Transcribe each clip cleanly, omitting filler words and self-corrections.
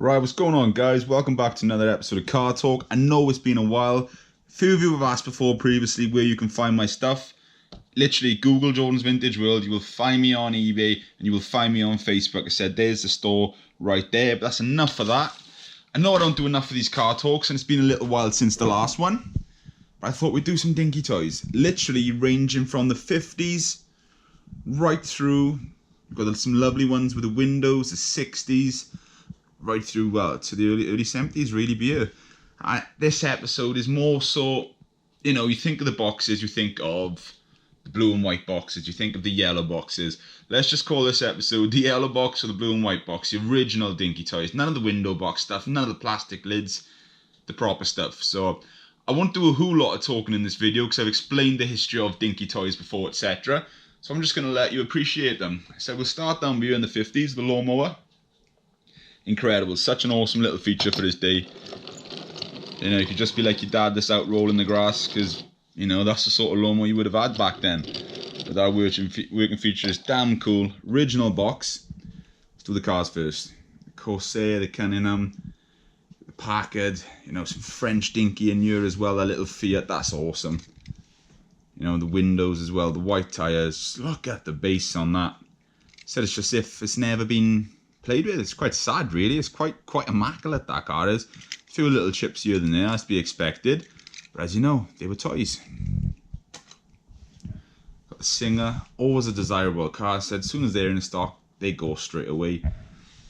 Right, what's going on, guys? Welcome back to another episode of Car Talk. I know it's been a while. A few of you have asked before previously where you can find my stuff. Literally, Google Jordan's Vintage World. You will find me on eBay and you will find me on Facebook. I said, there's the store right there. But that's enough for that. I know I don't do enough of these car talks and it's been a little while since the last one. But I thought we'd do some Dinky Toys. Literally ranging from the 50s right through. We've got some lovely ones with the windows, the 60s. Right through, well, to the early 70s, really be here. This episode is more so, you know, you think of the boxes, you think of the blue and white boxes, you think of the yellow boxes. Let's just call this episode the yellow box or the blue and white box, the original Dinky Toys. None of the window box stuff, none of the plastic lids, the proper stuff. So I won't do a whole lot of talking in this video because I've explained the history of Dinky Toys before, etc. So I'm just going to let you appreciate them. So we'll start down here in the 50s, the lawnmower. Incredible, such an awesome little feature for this day. You know, you could just be like your dad that's out rolling the grass because, you know, that's the sort of lawnmower you would have had back then. But that working feature is damn cool. Original box. Let's do the cars first. The Corsair, the Cunningham, the Packard, you know, some French Dinky in here as well, that little Fiat, that's awesome. You know, the windows as well, the white tyres. Look at the base on that. Said it's just if it's never been played with. It's quite sad, really. It's quite immaculate, that car is. A few little chips here and there, as to be expected. But as you know, they were toys. Got the Singer, always a desirable car. I said as soon as they're in stock, they go straight away.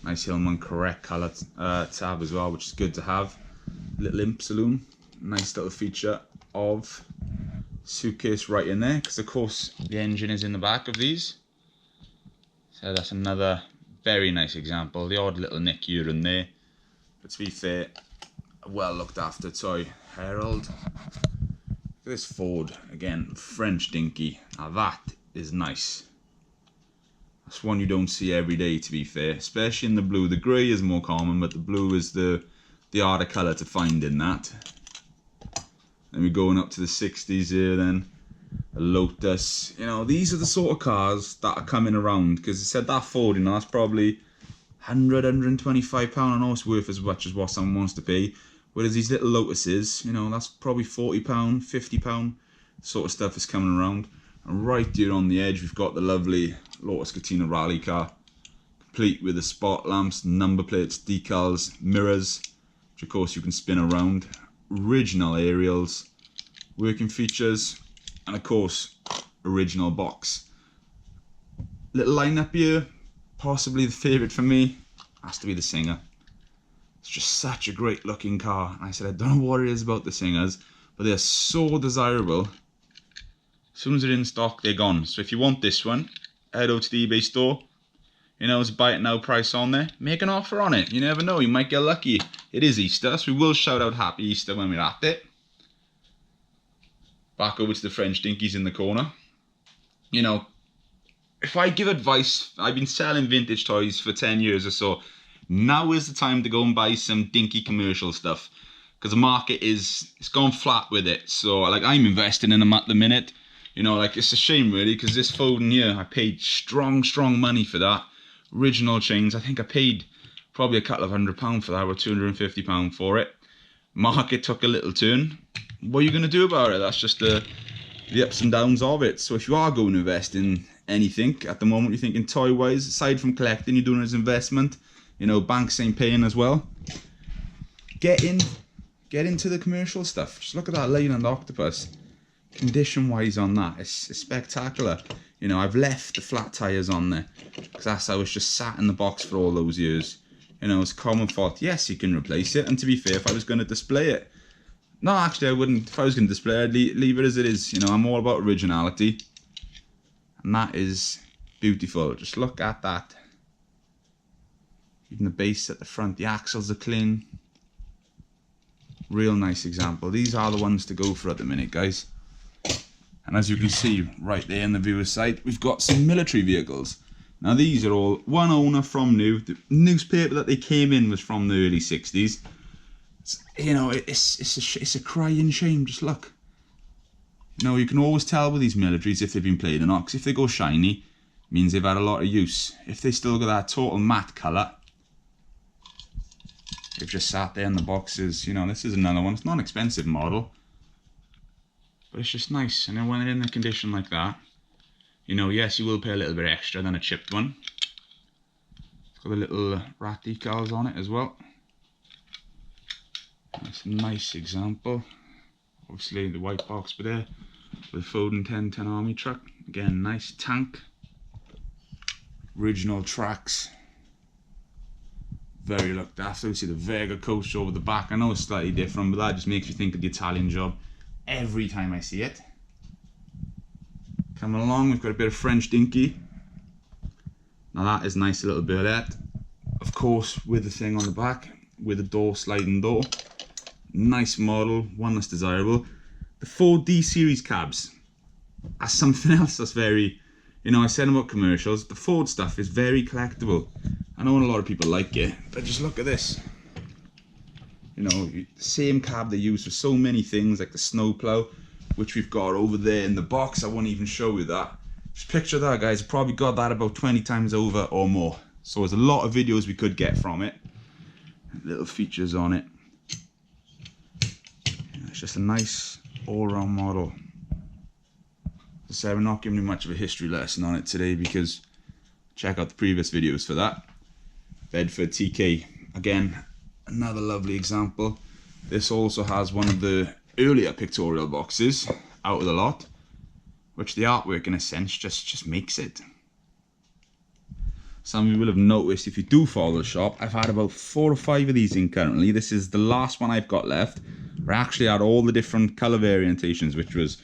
Nice Hillman correct colour tab as well, which is good to have. Little imp saloon, nice little feature of suitcase right in there, because of course the engine is in the back of these. So that's another very nice example. The odd little nick here and there, but to be fair, a well looked after toy. Herald. This Ford, again, French Dinky. Now that is nice. That's one you don't see every day, to be fair, especially in the blue. The grey is more common, but the blue is the harder colour to find in that. Then we're going up to the 60s here then. A Lotus, you know, these are the sort of cars that are coming around, because it said that Ford, you know, that's probably £125. I know it's worth as much as what someone wants to pay, whereas these little Lotuses, you know, that's probably £40, £50 sort of stuff is coming around. And right here on the edge we've got the lovely Lotus Schettino rally car, complete with the spot lamps, number plates, decals, mirrors, which of course you can spin around, original aerials, working features, and of course, original box. Little lineup here, possibly the favourite for me, has to be the Singer. It's just such a great looking car. And I said, I don't know what it is about the Singers, but they're so desirable. As soon as they're in stock, they're gone. So if you want this one, head over to the eBay store. You know, it's a buy it now price on there. Make an offer on it. You never know, you might get lucky. It is Easter, so we will shout out Happy Easter when we're at it. Back over to the French Dinkies in the corner. You know, if I give advice, I've been selling vintage toys for 10 years or so. Now is the time to go and buy some Dinky commercial stuff, because the market it's gone flat with it. So like, I'm investing in them at the minute. You know, like, it's a shame really, because this Foden here, I paid strong money for that. Original chains, I think I paid probably a couple of £100 for that, or £250 for it. Market took a little turn. What are you going to do about it? That's just the ups and downs of it. So if you are going to invest in anything at the moment, you're thinking toy wise, aside from collecting, you're doing it as investment, you know, banks ain't paying as well, get into the commercial stuff. Just look at that Leyland Octopus, condition wise on that, it's spectacular. You know, I've left the flat tires on there because that's how it's just sat in the box for all those years. You know, it's common fault. Yes, you can replace it, and to be fair, if I was going to display it, no, actually I wouldn't. If I was going to display it, I'd leave it as it is. You know, I'm all about originality. And that is beautiful. Just look at that. Even the base at the front, the axles are clean. Real nice example. These are the ones to go for at the minute, guys. And as you can see right there in the viewer's side, we've got some military vehicles. Now these are all one owner from new. The newspaper that they came in was from the early 60s. You know, it's a crying shame. Just look. You know, you can always tell with these militaries if they've been played or not, because if they go shiny, it means they've had a lot of use. If they still got that total matte colour, They've just sat there in the boxes. You know, this is another one. It's not an expensive model, but it's just nice. And then when they're in a condition like that, you know, yes, you will pay a little bit extra than a chipped one. It's got the little rat decals on it as well. That's a nice example. Obviously the white box but there with Foden 1010 Army truck. Again, nice tank. Original tracks. Very looked after. You see the Vega coach over the back. I know it's slightly different, but that just makes me think of the Italian job every time I see it. Coming along, we've got a bit of French Dinky. Now that is a nice little billet. Of course, with the thing on the back, with the door, sliding door. Nice model, one that's desirable. The 4D series cabs are something else that's very, you know, I said about commercials, the Ford stuff is very collectible. I know a lot of people like it, but just look at this. You know, the same cab they use for so many things, like the snowplow, which we've got over there in the box. I won't even show you that. Just picture that, guys. I've probably got that about 20 times over or more. So there's a lot of videos we could get from it. Little features on it. It's just a nice all-round model. As I said, we're not giving you much of a history lesson on it today because check out the previous videos for that. Bedford TK, again, another lovely example. This also has one of the earlier pictorial boxes out of the lot, which the artwork in a sense just makes it. Some of you will have noticed if you do follow the shop, I've had about 4 or 5 of these in currently. This is the last one I've got left. I actually had all the different colour variations, which was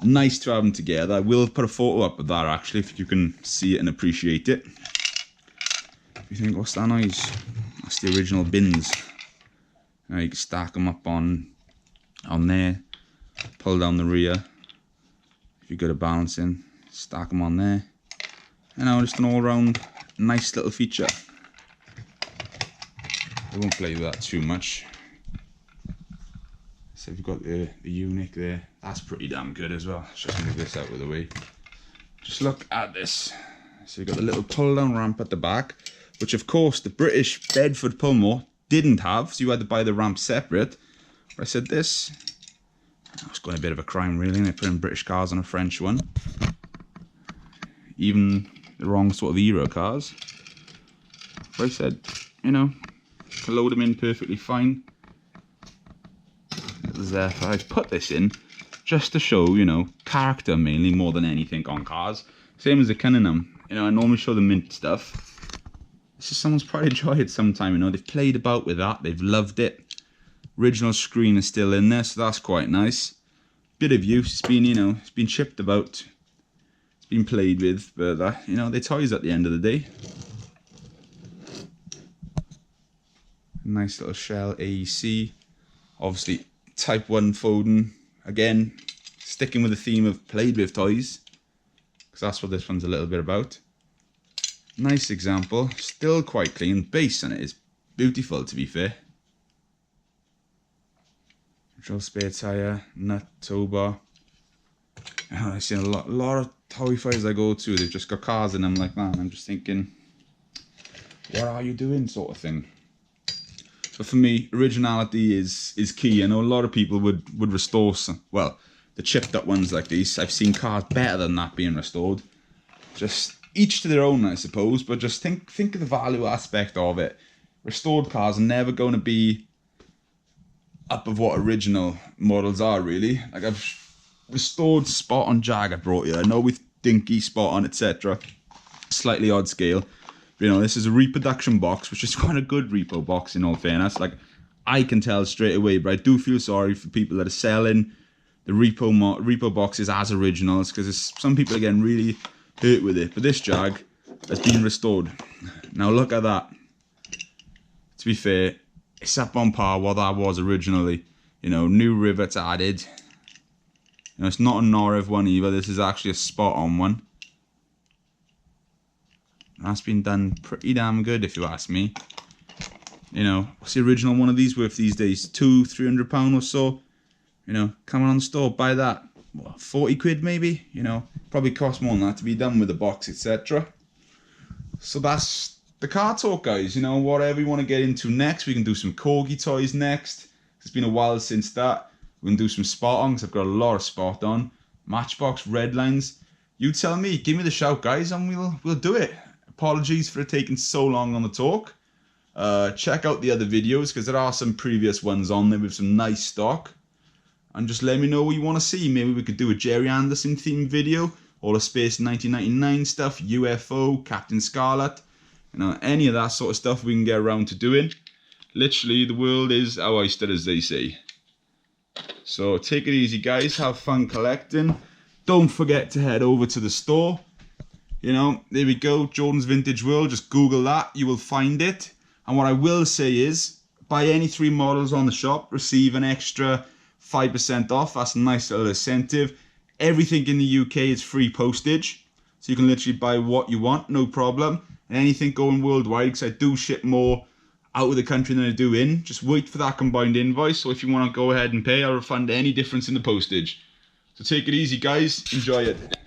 nice to have them together. I will put a photo up of that actually, if you can see it and appreciate it. You think, what's that noise? That's the original bins. Now you can stack them up on there, pull down the rear. If you're good at balancing, stack them on there. You know, just an all-round nice little feature. I won't play with that too much. So you've got the Unique there. That's pretty damn good as well. Let's just move this out of the way. Just look at this. So you've got the little pull-down ramp at the back, which of course the British Bedford Pulmore didn't have, so you had to buy the ramp separate. But I said this, it's going a bit of a crime really, they put in British cars on a French one. Even the wrong sort of Euro cars. But I said, you know, can load them in perfectly fine. Therefore, I put this in just to show, you know, character mainly more than anything on cars. Same as the Cunningham. You know, I normally show the mint stuff. This is someone's probably enjoyed it sometime, you know. They've played about with that. They've loved it. Original screen is still in there, so that's quite nice. Bit of use. It's been, you know, it's been chipped about. It's been played with, but, you know, they're toys at the end of the day. Nice little shell AEC. Obviously, Type 1 Foden. Again, sticking with the theme of played with toys. Because that's what this one's a little bit about. Nice example. Still quite clean. Base on it is beautiful, to be fair. Control spare tyre. Nut, tow bar. I've seen a lot of toy fairs I go to. They've just got cars in them like that. And I'm just thinking, what are you doing, sort of thing. But for me, originality is key. I know a lot of people would restore some, well, the chipped up ones like these. I've seen cars better than that being restored. Just each to their own, I suppose. But just think of the value aspect of it. Restored cars are never going to be up of what original models are, really. Like I've restored Spot on Jag I brought you. I know with Dinky, Spot on, etc. Slightly odd scale. You know, this is a reproduction box, which is quite a good repo box in all fairness. Like, I can tell straight away, but I do feel sorry for people that are selling the repo boxes as originals, because some people are getting really hurt with it. But this Jag has been restored. Now look at that. To be fair, it's up on par what that was originally. You know, new rivets added. You know, it's not a Norev one either. This is actually a Spot on one. That's been done pretty damn good, if you ask me. You know, what's the original one of these worth these days? £200-300 or so. You know, come on the store, buy that. What, 40 quid maybe? You know, probably cost more than that to be done with the box, etc. So that's the car talk, guys. You know, whatever you want to get into next, we can do some Corgi toys next. It's been a while since that. We can do some spot on, because I've got a lot of spot on. Matchbox, red lines. You tell me, give me the shout, guys, and we'll do it. Apologies for it taking so long on the talk. Check out the other videos, because there are some previous ones on there with some nice stock. And just let me know what you want to see. Maybe we could do a Jerry Anderson themed video, all the Space 1999 stuff, UFO, Captain Scarlet, you know, any of that sort of stuff we can get around to doing. Literally, the world is our oyster, as they say. So take it easy, guys. Have fun collecting. Don't forget to head over to the store. You know, there we go, Jordan's Vintage World. Just Google that, you will find it. And what I will say is, buy any 3 models on the shop, receive an extra 5% off. That's a nice little incentive. Everything in the UK is free postage, so you can literally buy what you want, no problem. And anything going worldwide, because I do ship more out of the country than I do in. Just wait for that combined invoice. So if you want to go ahead and pay, I'll refund any difference in the postage. So take it easy, guys. Enjoy it.